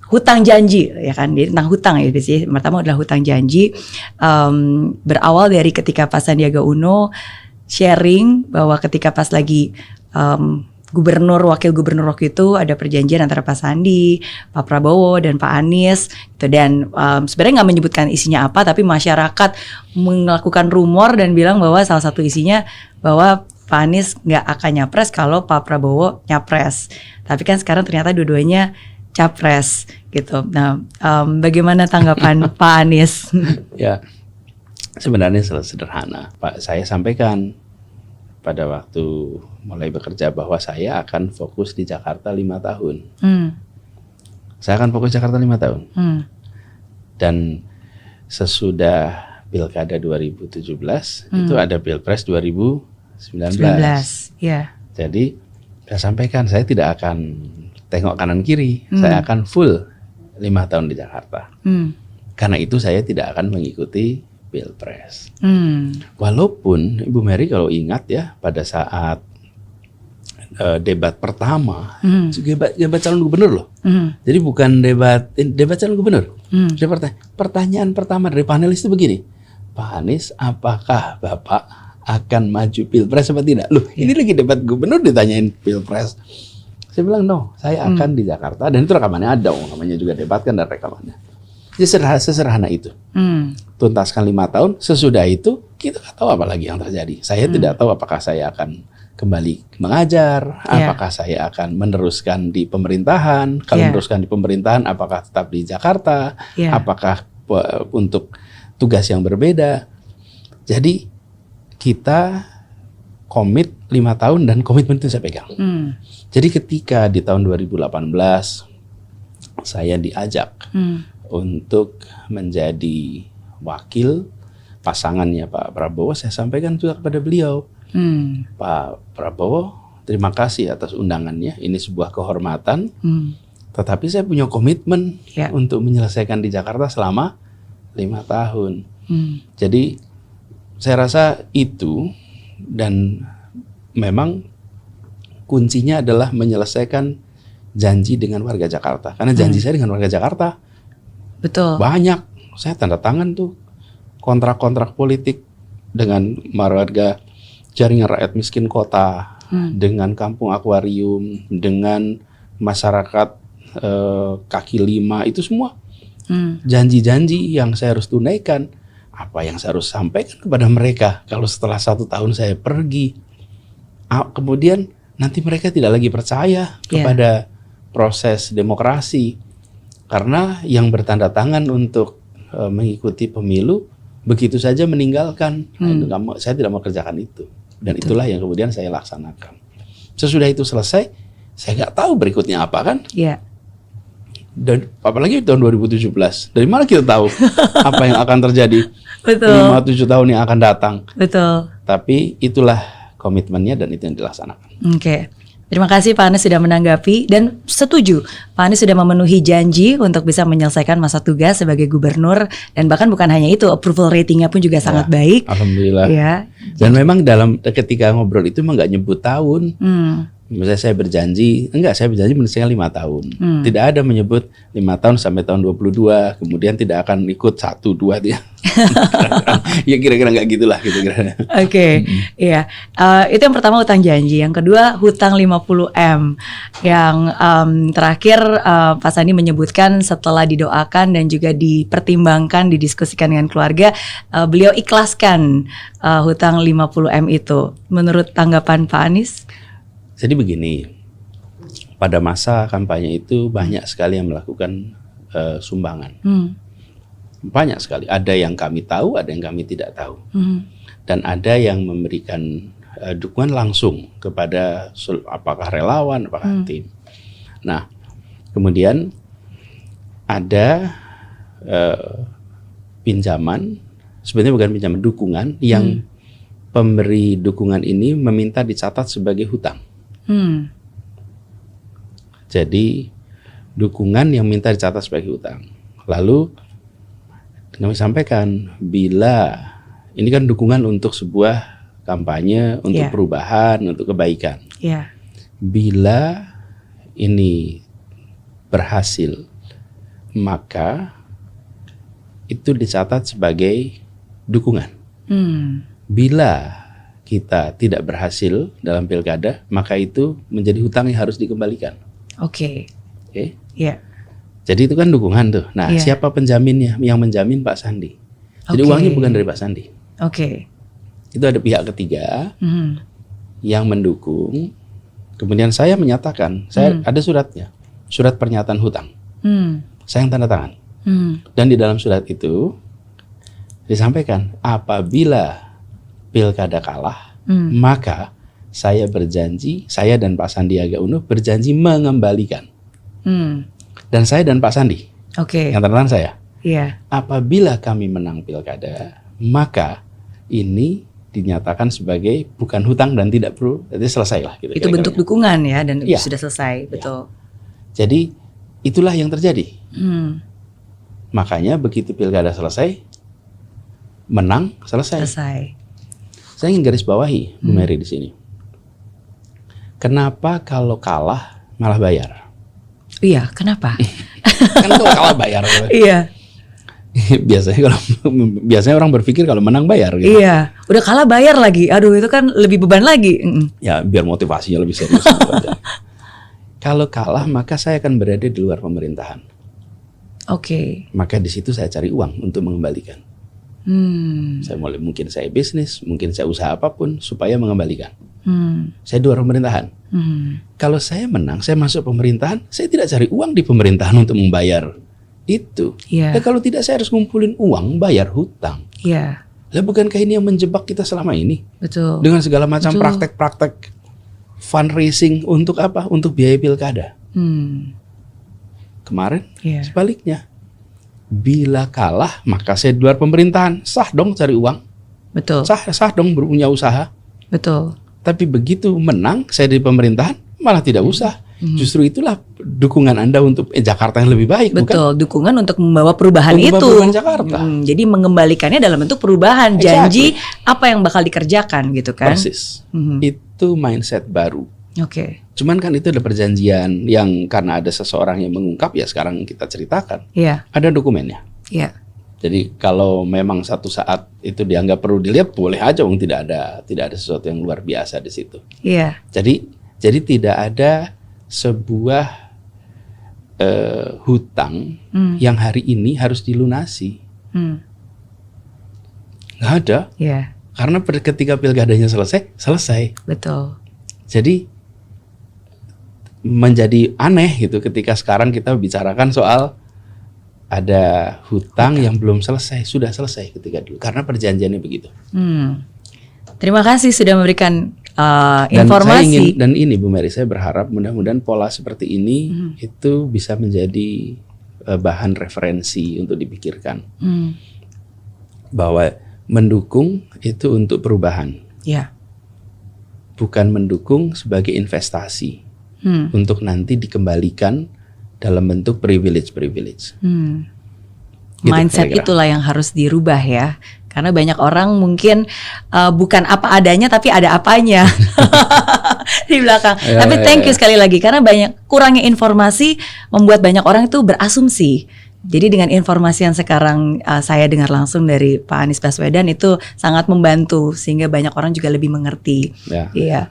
hutang janji ya kan, tentang hutang ya biasanya. Pertama adalah hutang janji, berawal dari ketika Pak Sandiaga Uno sharing bahwa ketika pas lagi gubernur, wakil gubernur waktu itu ada perjanjian antara Pak Sandi, Pak Prabowo dan Pak Anies gitu. Dan sebenarnya nggak menyebutkan isinya apa, tapi masyarakat melakukan rumor dan bilang bahwa salah satu isinya bahwa Pak Anies nggak akan nyapres kalau Pak Prabowo nyapres. Tapi kan sekarang ternyata dua-duanya capres gitu. Nah, bagaimana tanggapan Pak Anies? Ya, sebenarnya sederhana. Pak, saya sampaikan pada waktu mulai bekerja bahwa saya akan fokus di Jakarta 5 tahun. Saya akan fokus Jakarta 5 tahun. Dan sesudah Pilkada 2017 itu ada Pilpres 2019. Ya. Jadi saya sampaikan saya tidak akan tengok kanan kiri. Saya akan full 5 tahun di Jakarta. Karena itu saya tidak akan mengikuti Pilpres. Walaupun Ibu Mary kalau ingat ya pada saat debat pertama, debat calon gubernur loh. Jadi bukan debat calon gubernur. Pertanyaan pertama dari panelis itu begini, Pak Anies, apakah Bapak akan maju Pilpres atau tidak? Loh, ini lagi debat gubernur ditanyain Pilpres. Saya bilang no, saya akan di Jakarta, dan itu rekamannya ada, namanya juga debat kan, dan rekamannya. Jadi sesederhana itu. Tuntaskan 5 tahun, sesudah itu kita nggak tahu apa lagi yang terjadi. Saya tidak tahu apakah saya akan kembali mengajar, apakah saya akan meneruskan di pemerintahan. Kalau meneruskan di pemerintahan, apakah tetap di Jakarta, apakah untuk tugas yang berbeda. Jadi kita komit 5 tahun dan komitmen itu saya pegang. Jadi ketika di tahun 2018 saya diajak untuk menjadi wakil pasangannya Pak Prabowo, saya sampaikan juga kepada beliau, Pak Prabowo, terima kasih atas undangannya, ini sebuah kehormatan, tetapi saya punya komitmen untuk menyelesaikan di Jakarta selama 5 tahun. Jadi saya rasa itu, dan memang kuncinya adalah menyelesaikan janji dengan warga Jakarta, karena janji saya dengan warga Jakarta betul banyak. Saya tanda tangan tuh kontrak-kontrak politik dengan warga jaringan rakyat miskin kota, dengan kampung akuarium, dengan masyarakat kaki lima, itu semua janji-janji yang saya harus tunaikan. Apa yang saya harus sampaikan kepada mereka kalau setelah 1 tahun saya pergi, kemudian nanti mereka tidak lagi percaya kepada proses demokrasi. Karena yang bertanda tangan untuk mengikuti pemilu begitu saja meninggalkan. Saya tidak mau kerjakan itu. Dan itulah yang kemudian saya laksanakan. Sesudah itu selesai, saya nggak tahu berikutnya apa kan. Dan apalagi tahun 2017. Dari mana kita tahu apa yang akan terjadi 5-7 tahun yang akan datang. Tapi itulah komitmennya dan itu yang dilaksanakan. Terima kasih Pak Anies sudah menanggapi dan setuju. Pak Anies sudah memenuhi janji untuk bisa menyelesaikan masa tugas sebagai gubernur, dan bahkan bukan hanya itu, approval ratingnya pun juga sangat baik. Alhamdulillah. Dan memang ketika ngobrol itu memang nggak nyebut tahun. Misalnya saya berjanji menyelesaikan 5 tahun. Tidak ada menyebut 5 tahun sampai tahun 22, kemudian tidak akan ikut 1-2 dia. Ya kira-kira nggak gitulah kira-kira. Itu yang pertama, hutang janji. Yang kedua, hutang 50M. Yang terakhir Pak Sandi menyebutkan setelah didoakan dan juga dipertimbangkan, didiskusikan dengan keluarga, beliau ikhlaskan hutang 50M itu. Menurut tanggapan Pak Anies? Jadi begini, pada masa kampanye itu banyak sekali yang melakukan sumbangan. Banyak sekali. Ada yang kami tahu, ada yang kami tidak tahu. Dan ada yang memberikan dukungan langsung kepada apakah relawan, apakah tim. Nah, kemudian ada pinjaman, sebenarnya bukan pinjaman, dukungan yang pemberi dukungan ini meminta dicatat sebagai hutang. Jadi dukungan yang minta dicatat sebagai hutang. Lalu kami sampaikan, bila ini kan dukungan untuk sebuah kampanye, untuk perubahan, untuk kebaikan. Bila ini berhasil maka itu dicatat sebagai dukungan. Bila kita tidak berhasil dalam pilkada, maka itu menjadi hutang yang harus dikembalikan. Oke. Oke. Iya. Jadi itu kan dukungan tuh. Nah, Iya. siapa penjaminnya? Yang menjamin Pak Sandi. Jadi Oke. uangnya bukan dari Pak Sandi. Oke. Itu ada pihak ketiga yang mendukung. Kemudian saya menyatakan, saya ada suratnya, surat pernyataan hutang. Saya yang tanda tangan. Dan di dalam surat itu disampaikan, apabila pilkada kalah, maka saya berjanji, saya dan Pak Sandiaga Uno berjanji mengembalikan. Dan saya dan Pak Sandi, Oke. yang tanda tangan saya, Iya. apabila kami menang pilkada, maka ini dinyatakan sebagai bukan hutang dan tidak perlu, jadi selesai lah. Gitu, Itu bentuk dukungan ya, dan Iya. sudah selesai, betul. Jadi itulah yang terjadi. Makanya begitu pilkada selesai, menang selesai. Saya ingin garis bawahi Bu Mary di sini. Kenapa kalau kalah malah bayar? Iya, kenapa? Kan kalau kalah bayar. Iya. biasanya orang berpikir kalau menang bayar gitu. Iya, udah kalah bayar lagi. Aduh, itu kan lebih beban lagi. Ya biar motivasinya lebih serius. Kalau kalah maka saya akan berada di luar pemerintahan. Oke. Maka di situ saya cari uang untuk mengembalikan. Saya mungkin saya bisnis, mungkin saya usaha apapun supaya mengembalikan. Saya di luar pemerintahan. Kalau saya menang, saya masuk pemerintahan, saya tidak cari uang di pemerintahan untuk membayar itu. Iya. Nah, kalau tidak saya harus ngumpulin uang bayar hutang. Iya. Lah bukankah ini yang menjebak kita selama ini? Betul. Dengan segala macam Betul. praktek-praktek fundraising untuk apa? Untuk biaya pilkada. Kemarin Iya. sebaliknya. Bila kalah maka saya di luar pemerintahan. Sah dong cari uang. Betul. Sah dong punya usaha. Betul. Tapi begitu menang saya di pemerintahan malah tidak usah. Justru itulah dukungan Anda untuk Jakarta yang lebih baik, bukan? Betul, dukungan untuk membawa perubahan Untuk itu. perubahan Jakarta. Jadi mengembalikannya dalam bentuk perubahan, janji apa yang bakal dikerjakan gitu kan. Persis. Itu mindset baru. Oke. Cuman kan itu ada perjanjian yang karena ada seseorang yang mengungkap ya sekarang kita ceritakan. Iya. Ada dokumennya. Iya. Jadi kalau memang satu saat itu dianggap perlu dilihat boleh aja, tidak ada sesuatu yang luar biasa di situ. Iya. Jadi tidak ada sebuah hutang yang hari ini harus dilunasi. Nggak ada. Iya. Karena ketika pilkadanya selesai. Betul. Jadi menjadi aneh gitu ketika sekarang kita bicarakan soal ada hutang yang belum selesai, sudah selesai ketika dulu. Karena perjanjiannya begitu. Terima kasih sudah memberikan Dan informasi. dan ini Bu Mary, saya berharap mudah-mudahan pola seperti ini itu bisa menjadi bahan referensi untuk dipikirkan. Bahwa mendukung itu untuk perubahan. Ya. Bukan mendukung sebagai investasi. Untuk nanti dikembalikan dalam bentuk privilege. Gitu, Mindset kira-kira. itulah yang harus dirubah ya. Karena banyak orang mungkin bukan apa adanya tapi ada apanya di belakang. Tapi thank you sekali lagi karena banyak kurangnya informasi membuat banyak orang itu berasumsi. Jadi dengan informasi yang sekarang saya dengar langsung dari Pak Anies Baswedan itu sangat membantu sehingga banyak orang juga lebih mengerti. Ya. Iya.